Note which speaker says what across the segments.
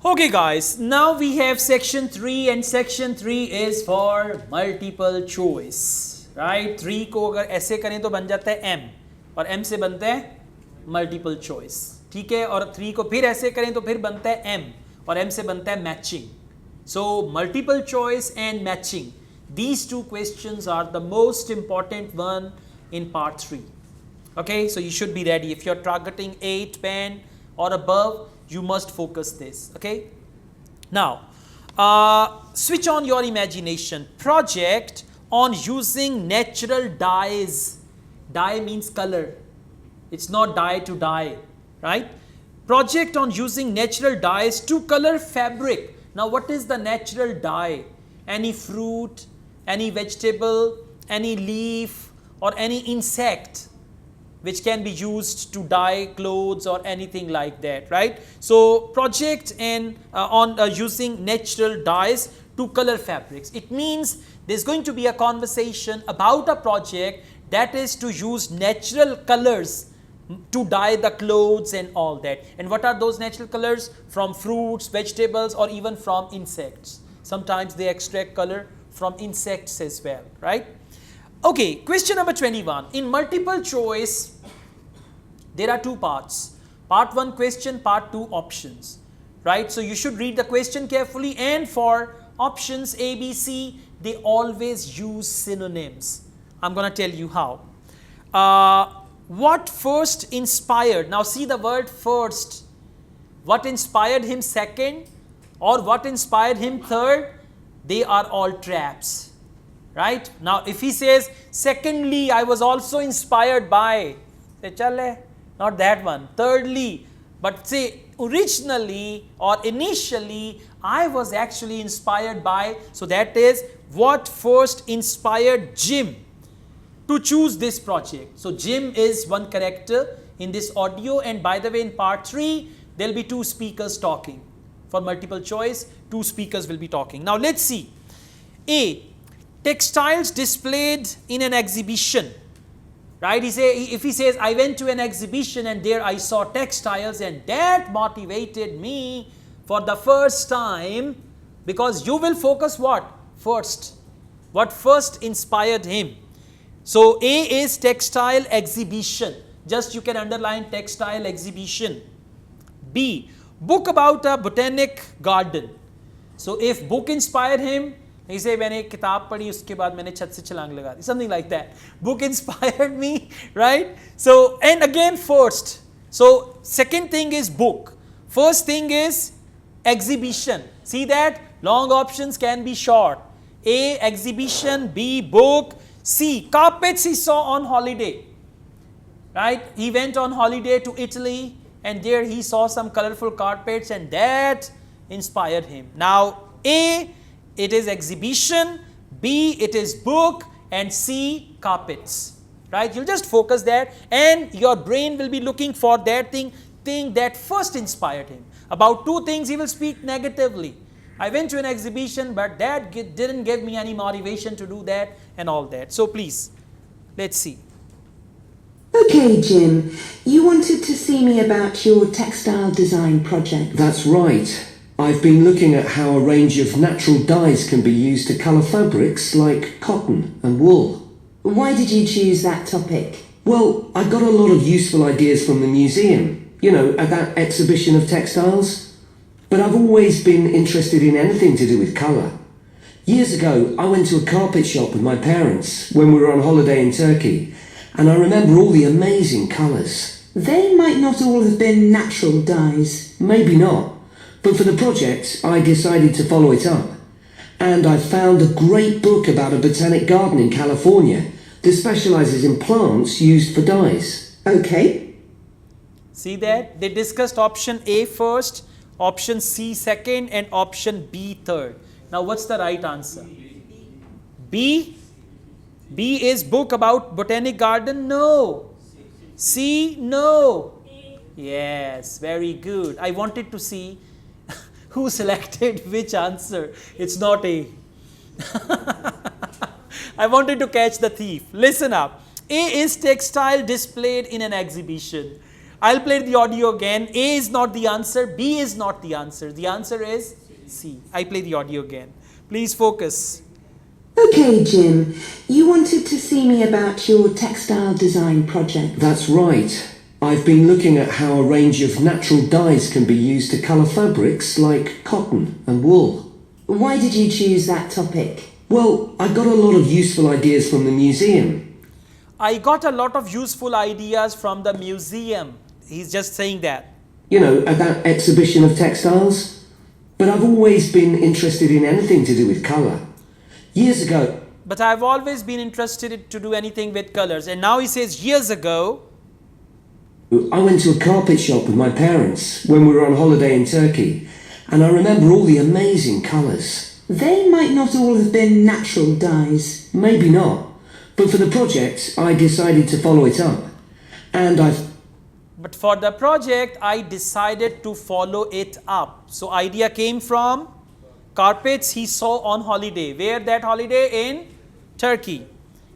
Speaker 1: Okay guys, now we have section 3 and section 3 is for multiple choice, right? 3 को अगर ऐसे करें तो बन जाता है M और M से बनता है multiple choice, ठीक है? और 3 को फिर ऐसे करें तो फिर बनता है M और M से बनता है matching. So multiple choice and matching, these two questions are the most important one in part 3. Okay, so you should be ready. If you're targeting 8 band or above, you must focus this. Okay, now switch on your imagination. Project on using natural dyes. Dye means color, it's not dye to dye, right? Project on using natural dyes to color fabric. Now what is the natural dye? Any fruit, any vegetable, any leaf or any insect which can be used to dye clothes or anything like that, right? So project on using natural dyes to color fabrics. It means there's going to be a conversation about a project that is to use natural colors to dye the clothes and all that. And what are those natural colors? From fruits, vegetables, or even from insects. Sometimes they extract color from insects as well, right? Okay, question number 21. In multiple choice, there are two parts. Part 1 question, part 2 options, right? So you should read the question carefully, and for options A, B, C, they always use synonyms. I'm going to tell you how. What first inspired? Now see the word first. What inspired him second or what inspired him third? They are all traps. Right? Now, if he says, secondly, I was also inspired by, say, chale, not that one. Thirdly, but say, originally or initially, I was actually inspired by, so that is what first inspired Jim to choose this project. So, Jim is one character in this audio, and by the way, in part 3, there will be 2 speakers talking. For multiple choice, 2 speakers will be talking. Now, let's see. A. Textiles displayed in an exhibition, right? If he says, I went to an exhibition and there I saw textiles and that motivated me for the first time, because you will focus what? First. What first inspired him? So A is textile exhibition. Just you can underline textile exhibition. B, book about a botanic garden. So if book inspired him, he say, मैंने एक किताब पढ़ी उसके बाद मैंने छत से छलांग लगा दी, something like that. Book inspired me, right? So, and again first. So, second thing is book. First thing is exhibition. See that? Long options can be short. A, exhibition. B, book. C, carpets he saw on holiday, right? He went on holiday to Italy and there he saw some colorful carpets and that inspired him. Now, A, it is exhibition, B, it is book, and C, carpets, right? You'll just focus that and your brain will be looking for that thing that first inspired him. About 2 things he will speak negatively. I went to an exhibition, but that didn't give me any motivation to do that and all that. So please, let's see.
Speaker 2: Okay, Jim, you wanted to see me about your textile design project.
Speaker 3: That's right. I've been looking at how a range of natural dyes can be used to colour fabrics like cotton and wool.
Speaker 2: Why did you choose that topic?
Speaker 3: Well, I got a lot of useful ideas from the museum, you know, at that exhibition of textiles. But I've always been interested in anything to do with colour. Years ago, I went to a carpet shop with my parents when we were on holiday in Turkey, and I remember all the amazing colours.
Speaker 2: They might not all have been natural dyes.
Speaker 3: Maybe not. But for the project, I decided to follow it up. And I found a great book about a botanic garden in California that specialises in plants used for dyes.
Speaker 2: Okay.
Speaker 1: See that? They discussed option A first, option C second, and option B third. Now what's the right answer? B? B is book about botanic garden? No. C? No. Yes, very good. I wanted to see who selected which answer. It's not A. I wanted to catch the thief. Listen up. A is textile displayed in an exhibition. I'll play the audio again. A is not the answer. B is not the answer. The answer is C. I play the audio again. Please focus.
Speaker 2: Okay, Jim. You wanted to see me about your textile design project.
Speaker 3: That's right. I've been looking at how a range of natural dyes can be used to colour fabrics like cotton and wool.
Speaker 2: Why did you choose that topic?
Speaker 3: Well, I got a lot of useful ideas from the museum.
Speaker 1: I got a lot of useful ideas from the museum. He's just saying that.
Speaker 3: You know, at that exhibition of textiles. But I've always been interested in anything to do with colour. Years ago,
Speaker 1: But I've always been interested to do anything with colors. And now he says years ago,
Speaker 3: I went to a carpet shop with my parents when we were on holiday in Turkey, and I remember all the amazing colours.
Speaker 2: They might not all have been natural dyes.
Speaker 3: Maybe not, but for the project, I decided to follow it up. And
Speaker 1: but for the project, I decided to follow it up. So idea came from carpets he saw on holiday. Where that holiday? In Turkey,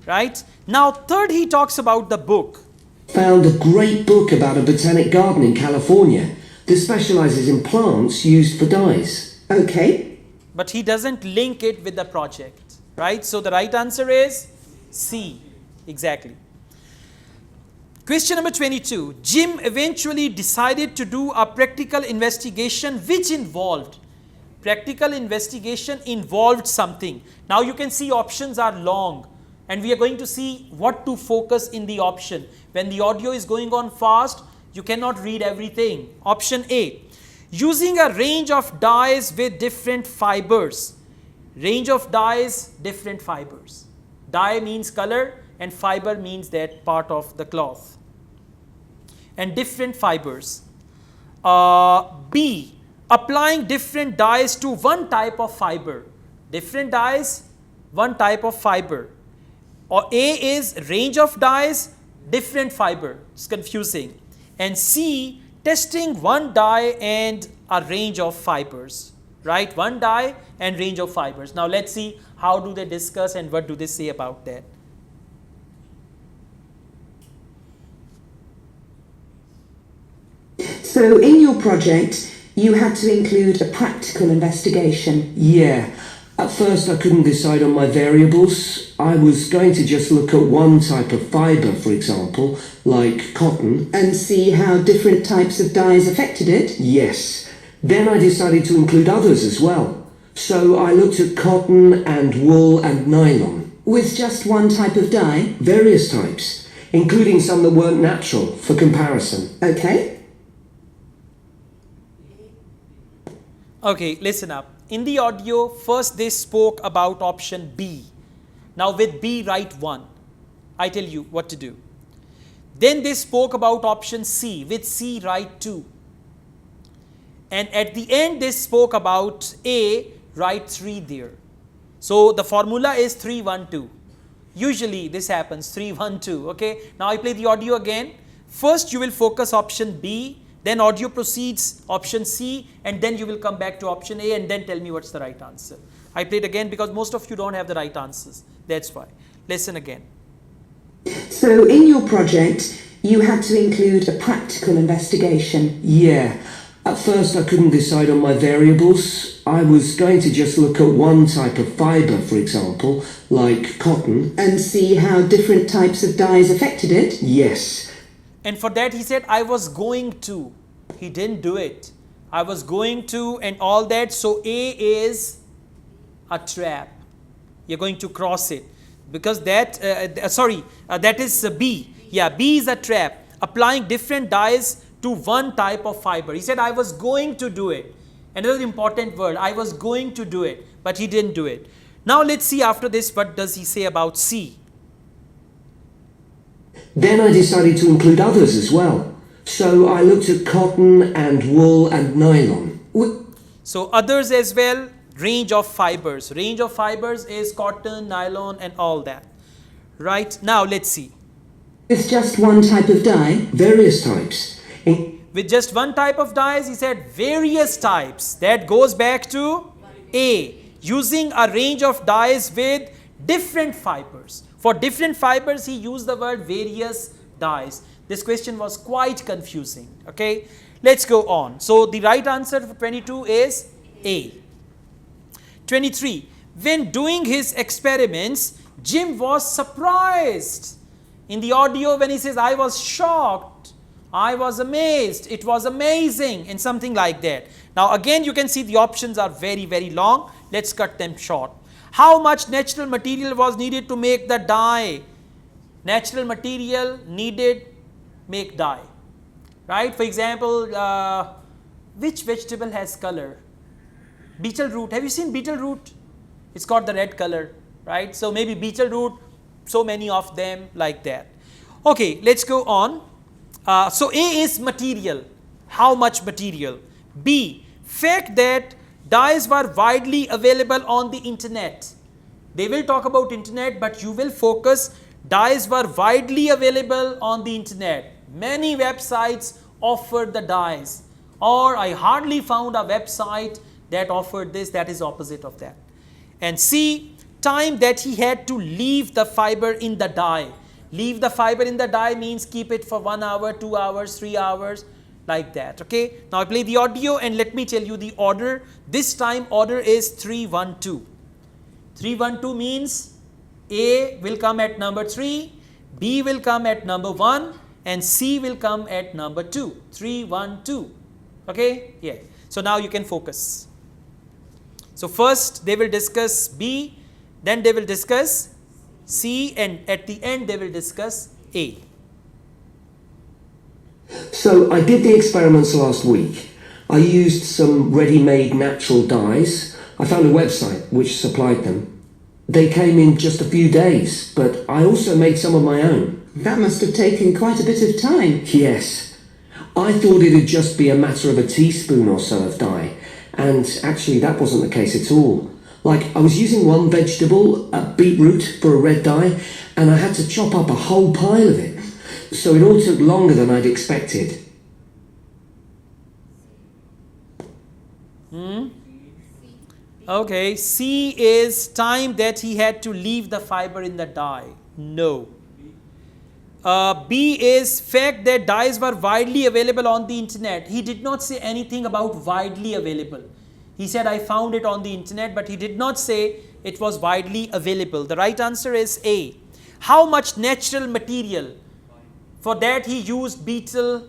Speaker 1: right? Now third, he talks about the book.
Speaker 3: found a great book about a botanic garden in California that specialises in plants used for dyes.
Speaker 2: Okay.
Speaker 1: But he doesn't link it with the project, right? So the right answer is C, exactly. Question number 22. Jim eventually decided to do a practical investigation which involved. Practical investigation involved something. Now you can see options are long and we are going to see what to focus in the option. When the audio is going on fast, you cannot read everything. Option A. Using a range of dyes with different fibers. Range of dyes, different fibers. Dye means color and fiber means that part of the cloth. And different fibers. B. Applying different dyes to one type of fiber. Different dyes, one type of fiber. Or A is range of dyes, different fiber. It's confusing. And C, testing one dye and a range of fibers. Right? One dye and range of fibers. Now let's see how do they discuss and what do they say about that.
Speaker 2: So in your project, you had to include a practical investigation.
Speaker 3: Yeah, at first I couldn't decide on my variables. I was going to just look at one type of fibre, for example, like cotton.
Speaker 2: And see how different types of dyes affected it?
Speaker 3: Yes. Then I decided to include others as well. So I looked at cotton and wool and nylon.
Speaker 2: With just one type of dye?
Speaker 3: Various types, including some that weren't natural, for comparison.
Speaker 2: Okay.
Speaker 1: Okay, listen up. In the audio, first they spoke about option B. Now with B, write 1. I tell you what to do. Then they spoke about option C. With C, write 2. And at the end, they spoke about A, write 3 there. So the formula is 3, 1, 2. Usually this happens 3, 1, 2. Okay. Now I play the audio again. First you will focus option B. Then audio proceeds option C and then you will come back to option A and then tell me what's the right answer. I played again because most of you don't have the right answers. That's why. Listen again.
Speaker 2: So in your project, you had to include a practical investigation.
Speaker 3: Yeah. At first I couldn't decide on my variables. I was going to just look at one type of fibre, for example, like cotton.
Speaker 2: And see how different types of dyes affected it?
Speaker 3: Yes.
Speaker 1: And for that he said, I was going to. He didn't do it. I was going to and all that. So A is a trap. You're going to cross it. Because that, that is B. Yeah, B is a trap. Applying different dyes to one type of fiber. He said, I was going to do it. Another important word, I was going to do it. But he didn't do it. Now let's see after this, what does he say about C?
Speaker 3: Then I decided to include others as well. So I looked at cotton and wool and nylon.
Speaker 1: So others as well, range of fibers. Range of fibers is cotton, nylon and all that. Right? Now let's see.
Speaker 2: With just one type of dye?
Speaker 3: Various types.
Speaker 1: With just one type of dyes, he said various types. That goes back to A. Using a range of dyes with different fibers. For different fibers, he used the word various dyes. This question was quite confusing. Okay, let's go on. So the right answer for 22 is A. 23. When doing his experiments, Jim was surprised. In the audio, when he says, I was shocked, I was amazed, it was amazing, and something like that. Now again, you can see the options are very, very long. Let's cut them short. How much natural material was needed to make the dye? Natural material needed make dye. Right? For example, which vegetable has color? Beetle root. Have you seen beetle root? It's got the red color, right? So maybe beetle root, so many of them like that. Okay, let's go on. So A is material. How much material? B, fact that dyes were widely available on the internet. They will talk about internet, but you will focus dyes were widely available on the internet. Many websites offered the dyes, or I hardly found a website that offered this. That is opposite of that. And C, time that he had to leave the fiber in the dye. Leave the fiber in the dye means keep it for 1 hour, 2 hours, 3 hours, like that. Okay, now I play the audio and let me tell you the order. This time order is 3-1-2. 3-1-2 means A will come at number 3, B will come at number 1, and C will come at number 2. 3-1-2. Okay, yeah. So now you can focus. So first they will discuss B, then they will discuss C, and at the end they will discuss A.
Speaker 3: So I did the experiments last week. I used some ready-made natural dyes. I found a website which supplied them. They came in just a few days, but I also made some of my own.
Speaker 2: That must have taken quite a bit of time.
Speaker 3: Yes. I thought it'd just be a matter of a teaspoon or so of dye, and actually that wasn't the case at all. Like, I was using one vegetable, a beetroot, for a red dye, and I had to chop up a whole pile of it. So it all took longer than I'd expected.
Speaker 1: Okay, C is time that he had to leave the fiber in the dye. No. B is fact that dyes were widely available on the internet. He did not say anything about widely available. He said, I found it on the internet, but he did not say it was widely available. The right answer is A. How much natural material? For that he used beetle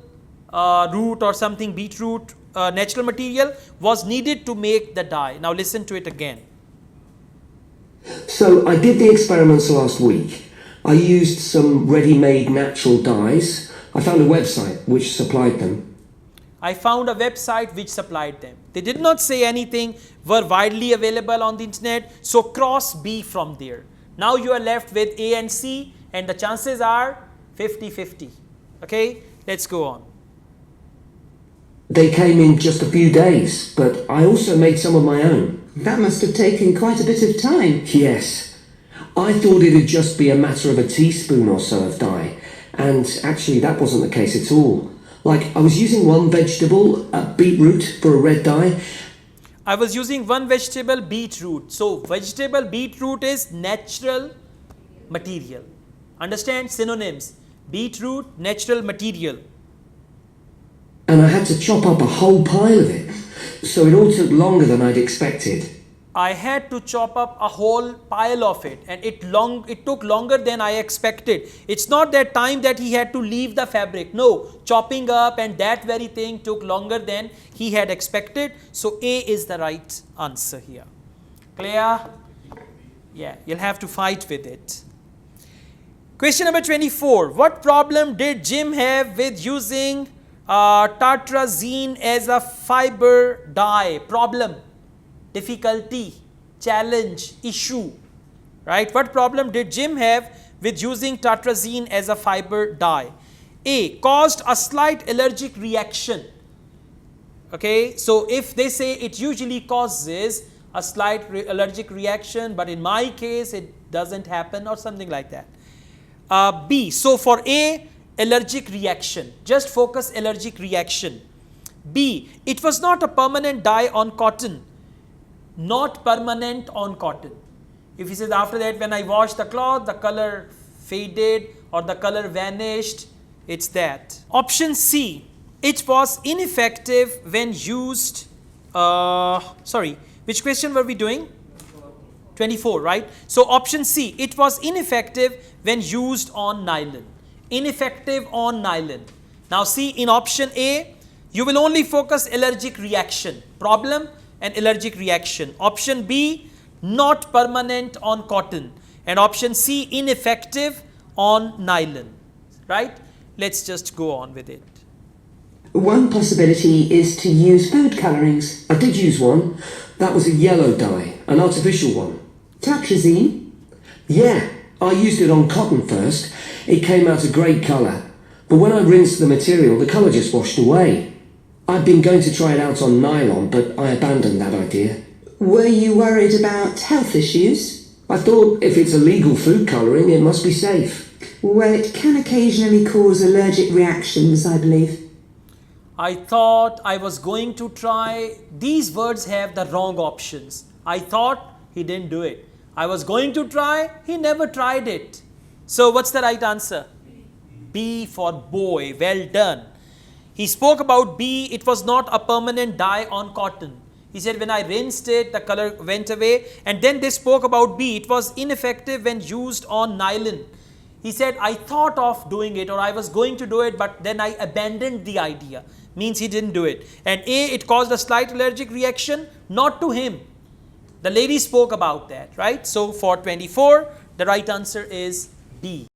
Speaker 1: root or something, beetroot natural material was needed to make the dye. Now listen to it again.
Speaker 3: So I did the experiments last week. I used some ready-made natural dyes. I found a website which supplied them.
Speaker 1: I found a website which supplied them. They did not say anything were widely available on the internet, so cross B from there. Now you are left with A and C, and the chances are 50-50. Okay, let's go on.
Speaker 3: They came in just a few days, but I also made some of my own.
Speaker 2: That must have taken quite a bit of time.
Speaker 3: Yes. I thought it'd just be a matter of a teaspoon or so of dye, and actually that wasn't the case at all. Like, I was using one vegetable, a beetroot, for a red dye.
Speaker 1: I was using one vegetable, beetroot. So vegetable beetroot is natural material. Understand? Synonyms. Beetroot, natural material.
Speaker 3: And I had to chop up a whole pile of it. So it all took longer than I'd expected.
Speaker 1: I had to chop up a whole pile of it, and it took longer than I expected. It's not that time that he had to leave the fabric. No, chopping up and that very thing took longer than he had expected. So A is the right answer here. Clear? Yeah, you'll have to fight with it. Question number 24. What problem did Jim have with using tartrazine as a fiber dye? Problem, difficulty, challenge, issue, right? What problem did Jim have with using tartrazine as a fiber dye? A, caused a slight allergic reaction. Okay, so if they say it usually causes a slight allergic reaction, but in my case it doesn't happen, or something like that. B, so for A, allergic reaction, just focus allergic reaction. B, it was not a permanent dye on cotton. Not permanent on cotton. If he says after that when I washed the cloth, the color faded or the color vanished, It's that. Option C, it was ineffective when used, which question were we doing? 24, right? So option C, it was ineffective when used on nylon. Ineffective on nylon. Now see, in option A, you will only focus allergic reaction, problem and allergic reaction. Option B, not permanent on cotton. And option C, ineffective on nylon, right? Let's just go on with it.
Speaker 2: One possibility is to use food colourings.
Speaker 3: I did use one. That was a yellow dye, an artificial one.
Speaker 2: Tartrazine?
Speaker 3: Yeah, I used it on cotton first. It came out a great colour. But when I rinsed the material, the colour just washed away. I'd been going to try it out on nylon, but I abandoned that idea.
Speaker 2: Were you worried about health issues?
Speaker 3: I thought if it's a legal food colouring, it must be safe.
Speaker 2: Well, it can occasionally cause allergic reactions, I believe.
Speaker 1: I thought I was going to try, these words have the wrong options. I thought, he didn't do it. I was going to try, he never tried it. So what's the right answer? B for boy, well done. He spoke about B, it was not a permanent dye on cotton. He said when I rinsed it, the color went away. And then they spoke about B, it was ineffective when used on nylon. He said, I thought of doing it or I was going to do it, but then I abandoned the idea. Means he didn't do it. And A, it caused a slight allergic reaction, not to him. The lady spoke about that, right? So for 24, the right answer is B.